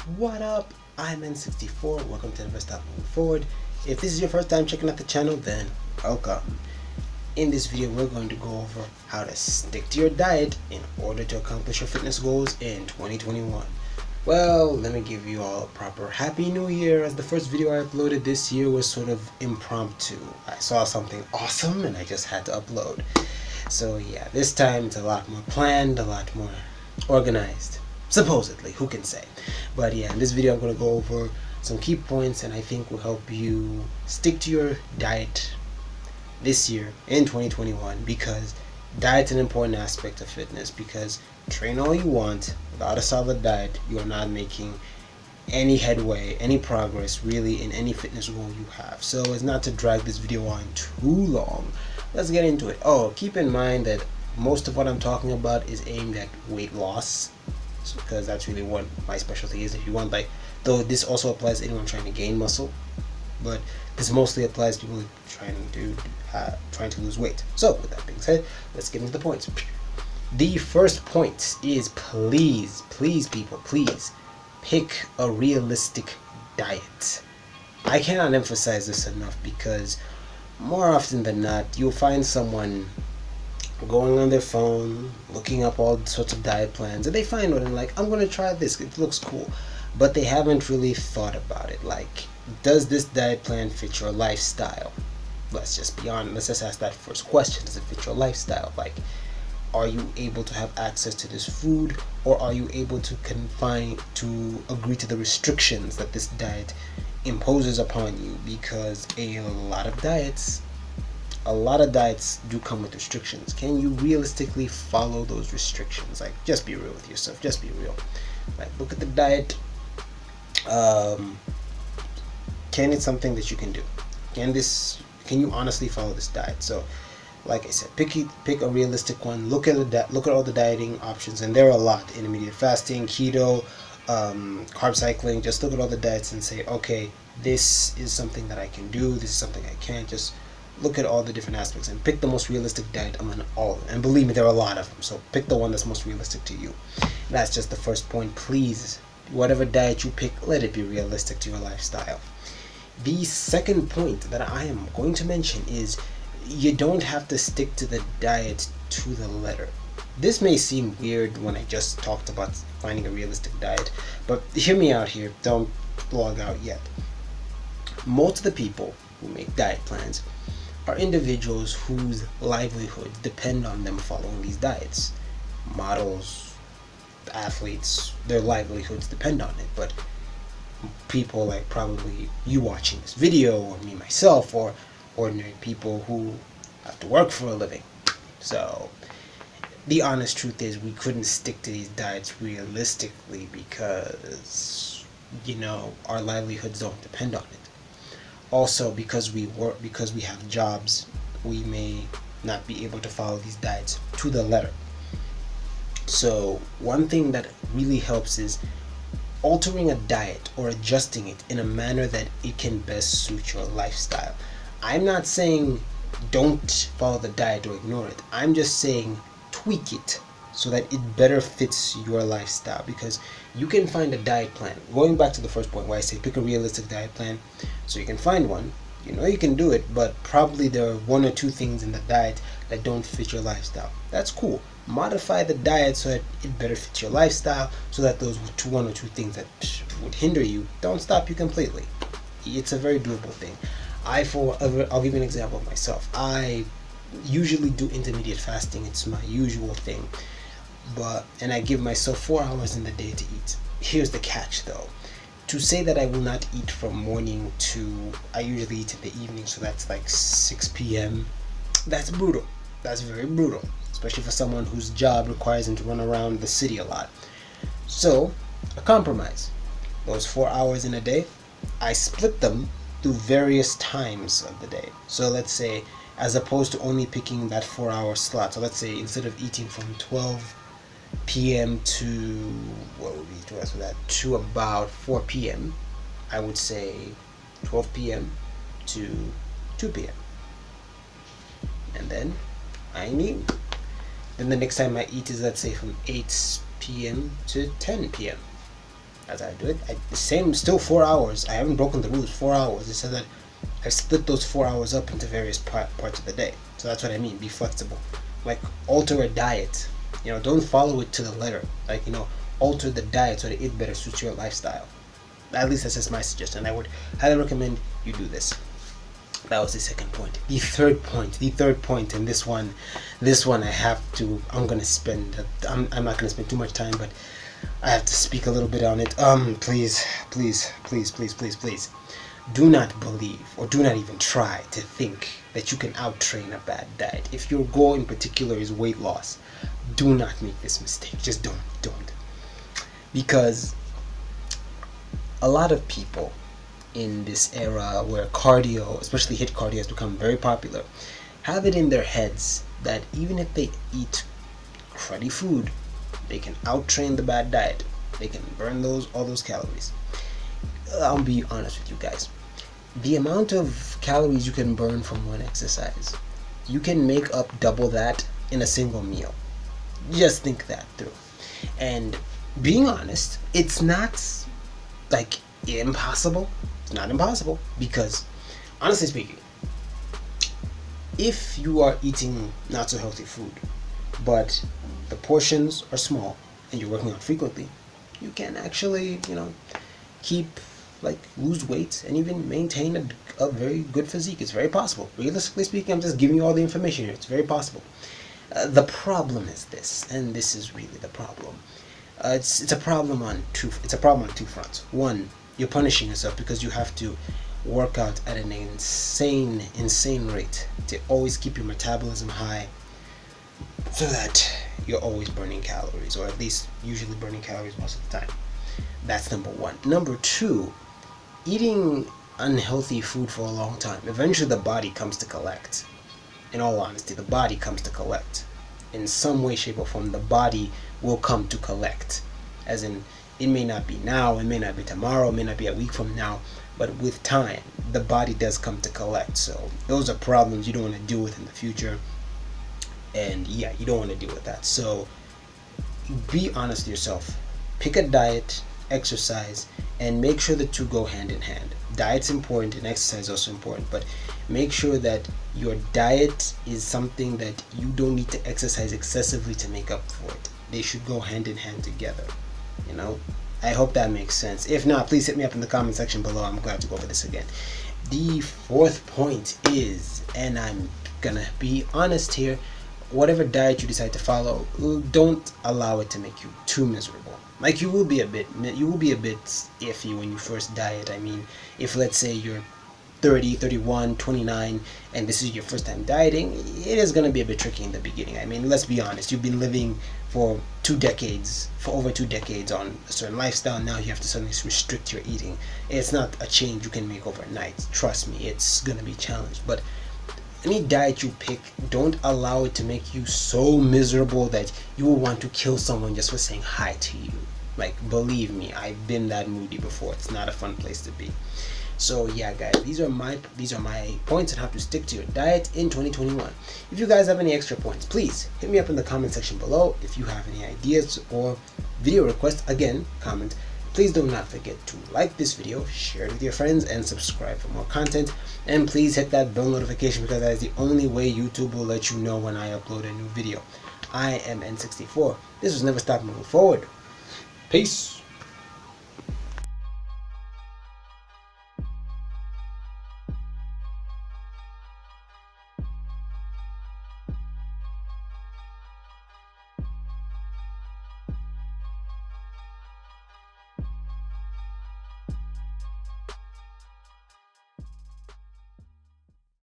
What up? I'm N64. Welcome to Never Stop Moving Forward. If this is your first time checking out the channel, then welcome. In this video, we're going to go over how to stick to your diet in order to accomplish your fitness goals in 2021. Well, let me give you all a proper Happy New Year, as the first video I uploaded this year was sort of impromptu. I saw something awesome and I just had to upload. So yeah, this time it's a lot more planned, a lot more organized. Supposedly, who can say? But yeah, in this video I'm going to go over some key points and I think will help you stick to your diet this year in 2021, because diet's an important aspect of fitness, because train all you want, without a solid diet you are not making any headway, any progress really in any fitness goal you have. So as not to drag this video on too long, let's get into it. Oh, keep in mind that most of what I'm talking about is aimed at weight loss, because that's really what my specialty is. If you want, like, though this also applies to anyone trying to gain muscle, but this mostly applies to people trying to lose weight. So with that being said, let's get into the points. The first point is, please people, please pick a realistic diet. I cannot emphasize this enough, because more often than not you'll find someone going on their phone, looking up all sorts of diet plans, and they find one and like, I'm going to try this, it looks cool. But they haven't really thought about it. Like, does this diet plan fit your lifestyle? Let's just be honest. Let's just ask that first question. Does it fit your lifestyle? Like, are you able to have access to this food, or are you able to agree to the restrictions that this diet imposes upon you? Because a lot of diets do come with restrictions. Can you realistically follow those restrictions? Like, just be real with yourself. Just be real. Like, look at the diet. Can it something that you can do? Can you honestly follow this diet? So, like I said, pick a realistic one. Look at all the dieting options, and there are a lot: intermediate fasting, keto, carb cycling. Just look at all the diets and say, okay, this is something that I can do. This is something I can't. Just look at all the different aspects and pick the most realistic diet among all of them. And believe me, there are a lot of them. So pick the one that's most realistic to you. That's just the first point. Please, whatever diet you pick, let it be realistic to your lifestyle. The second point that I am going to mention is, you don't have to stick to the diet to the letter. This may seem weird when I just talked about finding a realistic diet, but hear me out here. Don't log out yet. Most of the people who make diet plans are individuals whose livelihoods depend on them following these diets. Models, athletes, their livelihoods depend on it. But people like probably you watching this video, or me myself, or ordinary people who have to work for a living. So the honest truth is, we couldn't stick to these diets realistically, because our livelihoods don't depend on it. Also, because we have jobs, we may not be able to follow these diets to the letter. So one thing that really helps is altering a diet or adjusting it in a manner that it can best suit your lifestyle. I'm not saying don't follow the diet or ignore it. I'm just saying tweak it so that it better fits your lifestyle, because you can find a diet plan. Going back to the first point where I say pick a realistic diet plan, so you can find one. You can do it, but probably there are one or two things in the diet that don't fit your lifestyle. That's cool. Modify the diet so that it better fits your lifestyle, so that those one or two things that would hinder you don't stop you completely. It's a very doable thing. I'll give you an example of myself. I usually do intermediate fasting. It's my usual thing. And I give myself 4 hours in the day to eat. Here's the catch though. To say that I will not eat from morning to, I usually eat in the evening, so that's like 6 p.m. That's brutal. That's very brutal, especially for someone whose job requires him to run around the city a lot. So, a compromise. Those 4 hours in a day, I split them through various times of the day. So let's say, as opposed to only picking that 4-hour slot, so let's say instead of eating from 12 p.m. to, what would be to us for that, to about 4 p.m., I would say 12 p.m. to 2 p.m. And then I eat. Then the next time I eat is, let's say, from 8 p.m. to 10 p.m. That's how I do it. The same, still 4 hours. I haven't broken the rules. 4 hours. It said that I split those 4 hours up into various parts of the day. So that's what I mean. Be flexible. Like, alter a diet. Don't follow it to the letter. Like, alter the diet so that it better suits your lifestyle. At least that's just my suggestion. I would highly recommend you do this. That was the second point. The third point, and this one I'm not gonna spend too much time, but I have to speak a little bit on it. Please, do not believe, or do not even try to think that you can out-train a bad diet. If your goal in particular is weight loss, do not make this mistake. Just don't. Because a lot of people in this era where cardio, especially HIIT cardio, has become very popular, have it in their heads that even if they eat cruddy food, they can out-train the bad diet. They can burn all those calories. I'll be honest with you guys. The amount of calories you can burn from one exercise, you can make up double that in a single meal. Just think that through. And being honest, it's not like impossible. It's not impossible, because honestly speaking, if you are eating not so healthy food, but the portions are small and you're working out frequently, you can actually, lose weight and even maintain a very good physique. It's very possible. Realistically speaking, I'm just giving you all the information here. It's very possible. The problem is this, and this is really the problem. It's a problem on two fronts. One, you're punishing yourself because you have to work out at an insane rate to always keep your metabolism high, so that you're always burning calories, or at least usually burning calories most of the time. That's number one. Number two, eating unhealthy food for a long time, eventually the body comes to collect. In all honesty, the body comes to collect. In some way, shape, or form, the body will come to collect. As in, it may not be now, it may not be tomorrow, it may not be a week from now, but with time, the body does come to collect. So those are problems you don't want to deal with in the future. And yeah, you don't want to deal with that. So be honest with yourself. Pick a diet, exercise, and make sure the two go hand in hand. Diet's important and exercise is also important, but make sure that your diet is something that you don't need to exercise excessively to make up for it. They should go hand in hand together. I hope that makes sense. If not, please hit me up in the comment section below. I'm glad to go over this again. The fourth point is, and I'm gonna be honest here, whatever diet you decide to follow, don't allow it to make you too miserable. Like, you will be a bit iffy when you first diet. I mean, if let's say you're 30, 31, 29, and this is your first time dieting, it is going to be a bit tricky in the beginning. I mean, let's be honest, you've been living for over 2 decades on a certain lifestyle. Now you have to suddenly restrict your eating. It's not a change you can make overnight. Trust me, it's going to be a challenge. But any diet you pick, don't allow it to make you so miserable that you will want to kill someone just for saying hi to you. Like, believe me, I've been that moody before. It's not a fun place to be. So yeah, guys, these are my points on how to stick to your diet in 2021. If you guys have any extra points, please hit me up in the comment section below. If you have any ideas or video requests, again, comment. Please do not forget to like this video, share it with your friends, and subscribe for more content. And please hit that bell notification, because that is the only way YouTube will let you know when I upload a new video. I am N64. This was Never Stop Moving Forward. Peace.